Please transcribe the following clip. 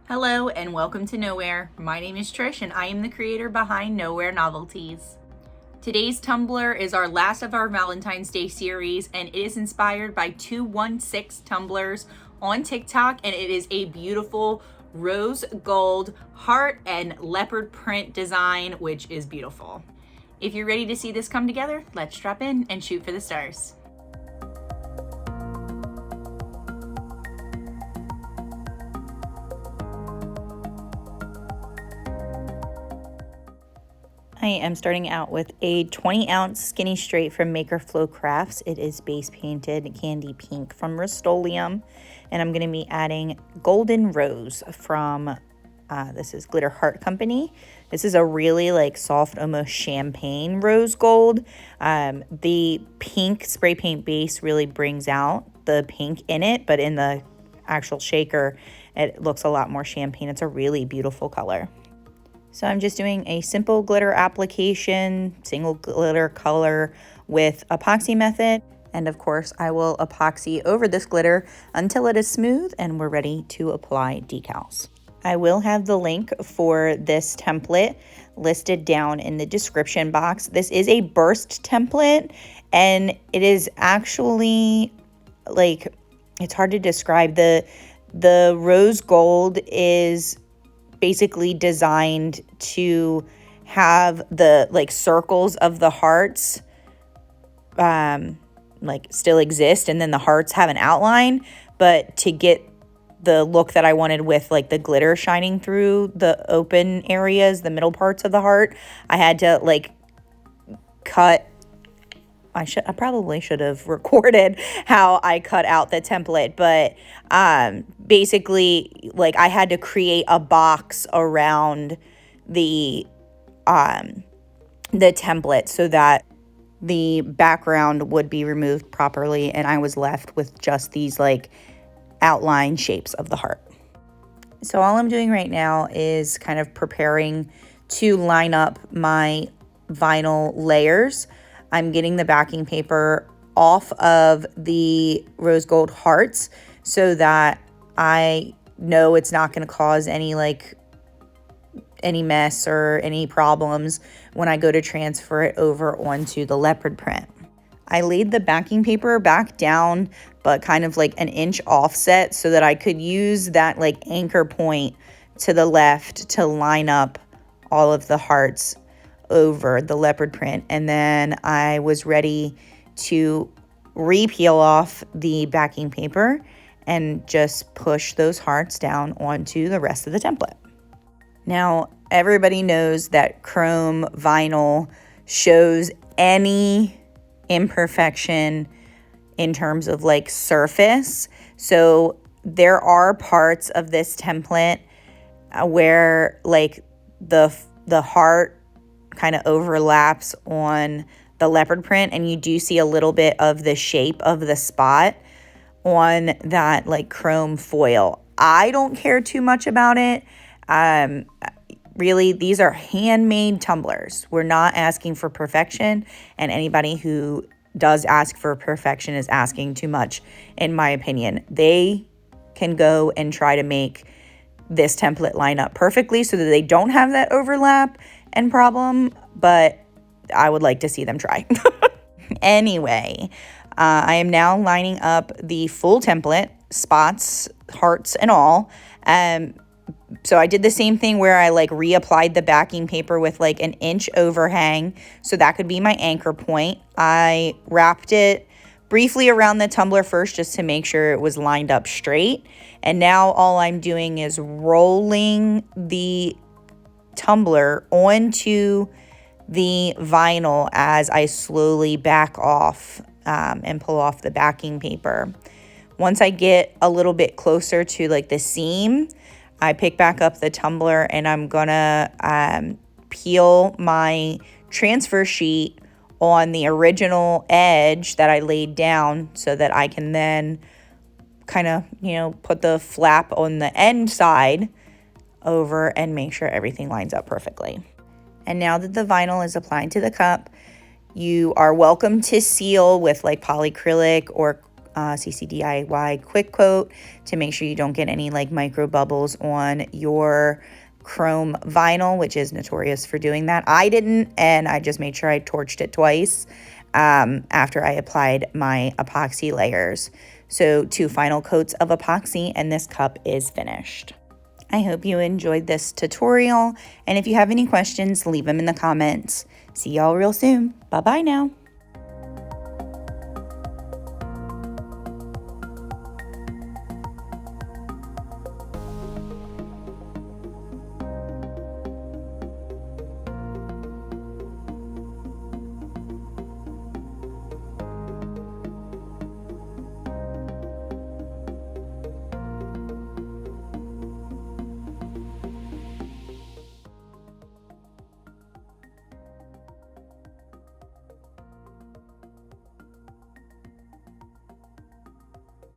Hello and welcome to Nowhere. My name is Trish and I am the creator behind Nowhere Novelties. Today's tumbler is our last of our Valentine's Day series and it is inspired by 216 tumblers on TikTok, and it is a beautiful rose gold heart and leopard print design, which is beautiful. If you're ready to see this come together, let's drop in and shoot for the stars. I am starting out with a 20-ounce skinny straight from Maker Flow Crafts. It is base painted candy pink from Rustoleum, and I'm going to be adding Golden Rose from this is Glitter Heart Company. This is a really soft, almost champagne rose gold. The pink spray paint base really brings out the pink in it, but in the actual shaker, it looks a lot more champagne. It's a really beautiful color. So I'm just doing a simple glitter application, single glitter color with epoxy method. And of course, I will epoxy over this glitter until it is smooth and we're ready to apply decals. I will have the link for this template listed down in the description box. This is a burst template and it is actually it's hard to describe. The rose gold is basically designed to have the circles of the hearts still exist, and then the hearts have an outline, but to get the look that I wanted with the glitter shining through the open areas, the middle parts of the heart, I had to cut. I probably should have recorded how I cut out the template, but basically I had to create a box around the template so that the background would be removed properly and I was left with just these outline shapes of the heart. So all I'm doing right now is kind of preparing to line up my vinyl layers. I'm getting the backing paper off of the rose gold hearts so that I know it's not going to cause any mess or any problems when I go to transfer it over onto the leopard print. I laid the backing paper back down, but kind of an inch offset so that I could use that anchor point to the left to line up all of the hearts over the leopard print. And then I was ready to re-peel off the backing paper and just push those hearts down onto the rest of the template. Now, everybody knows that chrome vinyl shows any imperfection in terms of surface. So there are parts of this template where the heart kind of overlaps on the leopard print, and you do see a little bit of the shape of the spot on that chrome foil. I don't care too much about it. Really, these are handmade tumblers. We're not asking for perfection, and anybody who does ask for perfection is asking too much, in my opinion. They can go and try to make this template line up perfectly so that they don't have that overlap and problem, but I would like to see them try. Anyway, I am now lining up the full template, spots, hearts, and all. So I did the same thing where I reapplied the backing paper with an inch overhang, so that could be my anchor point. I wrapped it briefly around the tumbler first just to make sure it was lined up straight. And now all I'm doing is rolling the tumbler onto the vinyl as I slowly back off and pull off the backing paper. Once I get a little bit closer to the seam, I pick back up the tumbler and I'm gonna peel my transfer sheet on the original edge that I laid down so that I can then kind of, put the flap on the end side over and make sure everything lines up perfectly. And now that the vinyl is applied to the cup, you are welcome to seal with polyacrylic or CC DIY quick coat to make sure you don't get any like micro bubbles on your chrome vinyl, which is notorious for doing that. I didn't, and I just made sure I torched it twice after I applied my epoxy layers. So 2 final coats of epoxy and this cup is finished. I hope you enjoyed this tutorial, and if you have any questions, leave them in the comments. See y'all real soon. Bye-bye now.